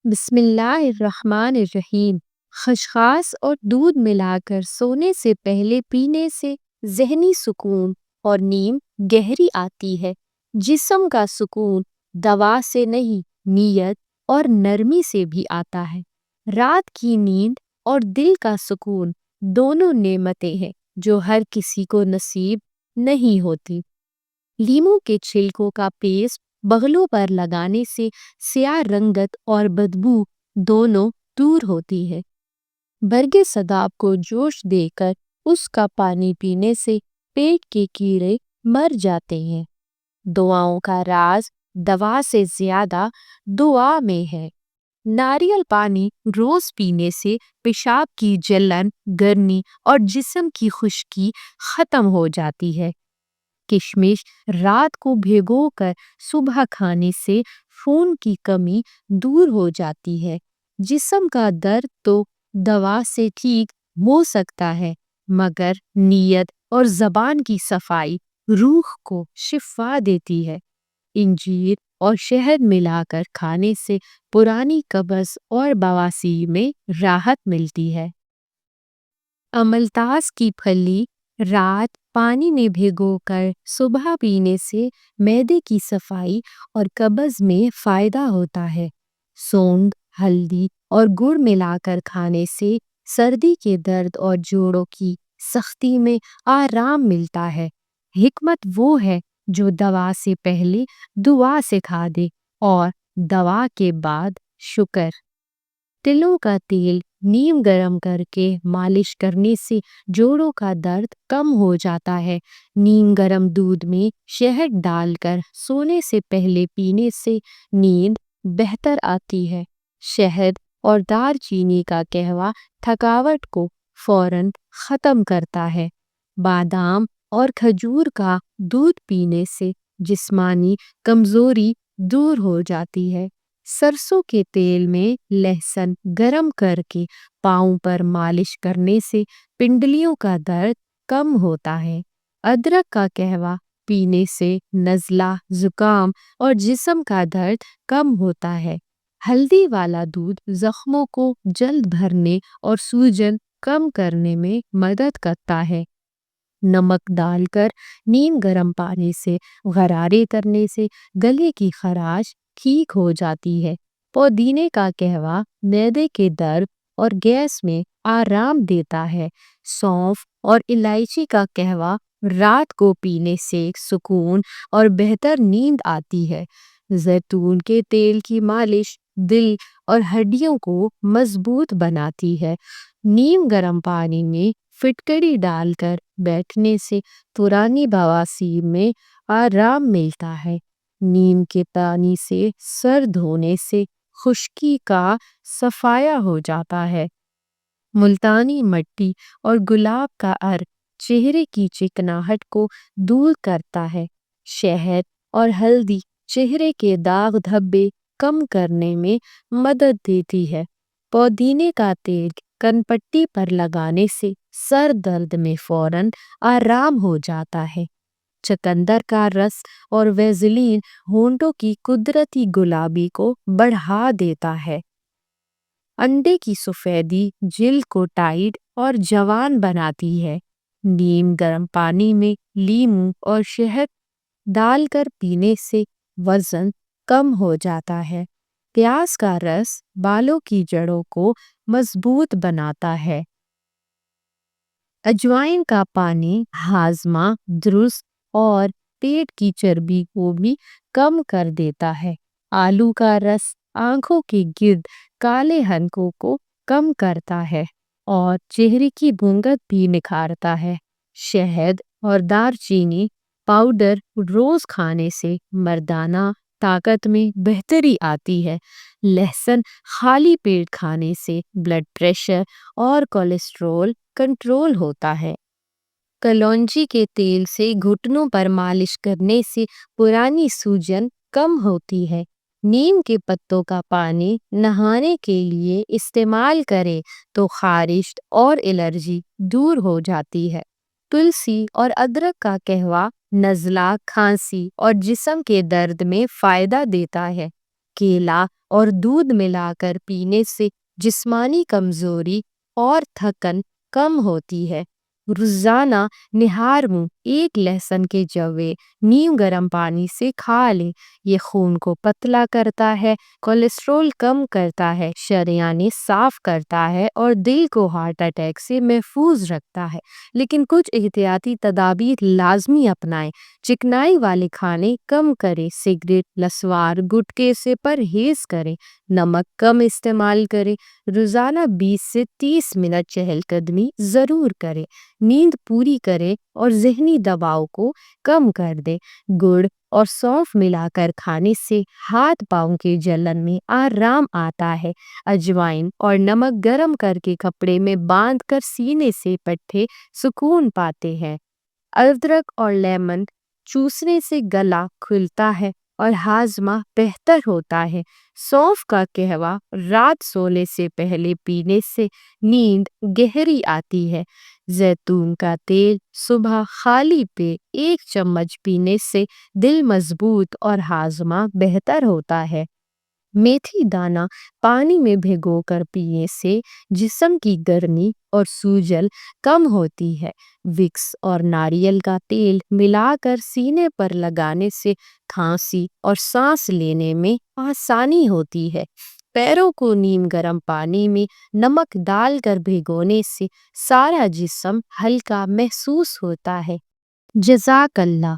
بسم اللہ الرحمن الرحیم۔ خشخاش اور دودھ ملا کر سونے سے پہلے پینے سے ذہنی سکون اور نیند گہری آتی ہے۔ جسم کا سکون دوا سے نہیں، نیت اور نرمی سے بھی آتا ہے۔ رات کی نیند اور دل کا سکون دونوں نعمتیں ہیں جو ہر کسی کو نصیب نہیں ہوتی۔ لیموں کے چھلکوں کا پیسٹ بغلوں پر لگانے سے سیاہ رنگت اور بدبو دونوں دور ہوتی ہے۔ برگ صداب کو جوش دے کر اس کا پانی پینے سے پیٹ کے کیڑے مر جاتے ہیں۔ دعاؤں کا راز دوا سے زیادہ دعا میں ہے۔ ناریل پانی روز پینے سے پیشاب کی جلن، گرمی اور جسم کی خشکی ختم ہو جاتی ہے۔ کشمش رات کو بھگو کر صبح کھانے سے خون کی کمی دور ہو جاتی ہے۔ جسم کا درد تو دوا سے ٹھیک ہو سکتا ہے، مگر نیت اور زبان کی صفائی روح کو شفا دیتی ہے۔ انجیر اور شہد ملا کر کھانے سے پرانی قبض اور بواسیر میں راحت ملتی ہے۔ املتاس کی پھلی رات پانی میں بھگو کر صبح پینے سے معدے کی صفائی اور قبض میں فائدہ ہوتا ہے۔ سونڈ، ہلدی اور گڑ ملا کر کھانے سے سردی کے درد اور جوڑوں کی سختی میں آرام ملتا ہے۔ حکمت وہ ہے جو دوا سے پہلے دعا سکھا دے اور دوا کے بعد شکر۔ تلوں کا تیل نیم گرم کر کے مالش کرنے سے جوڑوں کا درد کم ہو جاتا ہے۔ نیم گرم دودھ میں شہد ڈال کر سونے سے پہلے پینے سے نیند بہتر آتی ہے۔ شہد اور دار چینی کا قہوہ تھکاوٹ کو فوراً ختم کرتا ہے۔ بادام اور کھجور کا دودھ پینے سے جسمانی کمزوری دور ہو جاتی ہے۔ سرسوں کے تیل میں لہسن گرم کر کے پاؤں پر مالش کرنے سے پنڈلیوں کا درد کم ہوتا ہے۔ ادرک کا قہوہ پینے سے نزلہ، زکام اور جسم کا درد کم ہوتا ہے۔ ہلدی والا دودھ زخموں کو جلد بھرنے اور سوجن کم کرنے میں مدد کرتا ہے۔ نمک ڈال کر نیم گرم پانی سے غرارے کرنے سے گلے کی خراش ٹھیک ہو جاتی ہے۔ پودینے کا قہوہ معدے کے درد اور گیس میں آرام دیتا ہے۔ سونف اور الائچی کا قہوہ رات کو پینے سے سکون اور بہتر نیند آتی ہے۔ زیتون کے تیل کی مالش دل اور ہڈیوں کو مضبوط بناتی ہے۔ نیم گرم پانی میں فٹکری ڈال کر بیٹھنے سے پرانی بواسیر میں آرام ملتا ہے۔ نیم کے پانی سے سر دھونے سے خشکی کا صفایا ہو جاتا ہے۔ ملتانی مٹی اور گلاب کا عرق چہرے کی چکناہٹ کو دور کرتا ہے۔ شہد اور ہلدی چہرے کے داغ دھبے کم کرنے میں مدد دیتی ہے۔ پودینے کا تیل کنپٹی پر لگانے سے سر درد میں فوراً آرام ہو جاتا ہے۔ چقندر کا رس اور ویزلین ہونٹوں کی قدرتی گلابی کو بڑھا دیتا ہے۔ انڈے کی سفیدی جلد کو ٹائٹ اور جوان بناتی ہے۔ نیم گرم پانی میں لیموں اور شہد ڈال کر پینے سے وزن کم ہو جاتا ہے۔ پیاز کا رس بالوں کی جڑوں کو مضبوط بناتا ہے۔ اجوائن کا پانی ہاضمہ درست اور پیٹ کی چربی کو بھی کم کر دیتا ہے۔ آلو کا رس آنکھوں کے گرد کالے حلقوں کو کم کرتا ہے اور چہرے کی گنبد بھی نکھارتا ہے۔ شہد اور دار چینی پاؤڈر روز کھانے سے مردانہ طاقت میں بہتری آتی ہے۔ لہسن خالی پیٹ کھانے سے بلڈ پریشر اور کولیسٹرول کنٹرول ہوتا ہے۔ کلونجی کے تیل سے گھٹنوں پر مالش کرنے سے پرانی سوجن کم ہوتی ہے۔ نیم کے پتوں کا پانی نہانے کے لیے استعمال کرے تو خارش اور الرجی دور ہو جاتی ہے۔ تلسی اور ادرک کا قہوہ نزلہ، کھانسی اور جسم کے درد میں فائدہ دیتا ہے۔ کیلا اور دودھ ملا کر پینے سے جسمانی کمزوری اور تھکن کم ہوتی ہے۔ روزانہ نہار منہ 1 لہسن کے جوے نیم گرم پانی سے کھا لیں۔ یہ خون کو پتلا کرتا ہے، کولیسٹرول کم کرتا ہے، شریانیں صاف کرتا ہے اور دل کو ہارٹ اٹیک سے محفوظ رکھتا ہے۔ لیکن کچھ احتیاطی تدابیر لازمی اپنائیں۔ چکنائی والے کھانے کم کریں، سگریٹ، نسوار، گٹکے سے پرہیز کریں، نمک کم استعمال کریں۔ روزانہ 20 سے 30 منٹ چہل قدمی ضرور کریں۔ نیند پوری کریں اور ذہنی دباؤ کو کم کر دیں۔ گڑ اور سونف ملا کر کھانے سے ہاتھ پاؤں کے جلن میں آرام آتا ہے۔ اجوائن اور نمک گرم کر کے کپڑے میں باندھ کر سینے سے پٹھے سکون پاتے ہیں۔ ادرک اور لیمن چوسنے سے گلا کھلتا ہے اور ہاضمہ بہتر ہوتا ہے۔ سونف کا قہوہ رات سونے سے پہلے پینے سے نیند گہری آتی ہے۔ زیتون کا تیل صبح خالی پیٹ 1 چمچ پینے سے دل مضبوط اور ہاضمہ بہتر ہوتا ہے۔ میتھی دانہ پانی میں بھگو کر پینے سے جسم کی گرمی اور سوجن کم ہوتی ہے۔ وکس اور ناریل کا تیل ملا کر سینے پر لگانے سے کھانسی اور سانس لینے میں آسانی ہوتی ہے۔ پیروں کو نیم گرم پانی میں نمک ڈال کر بھگونے سے سارا جسم ہلکا محسوس ہوتا ہے۔ جزاک اللہ۔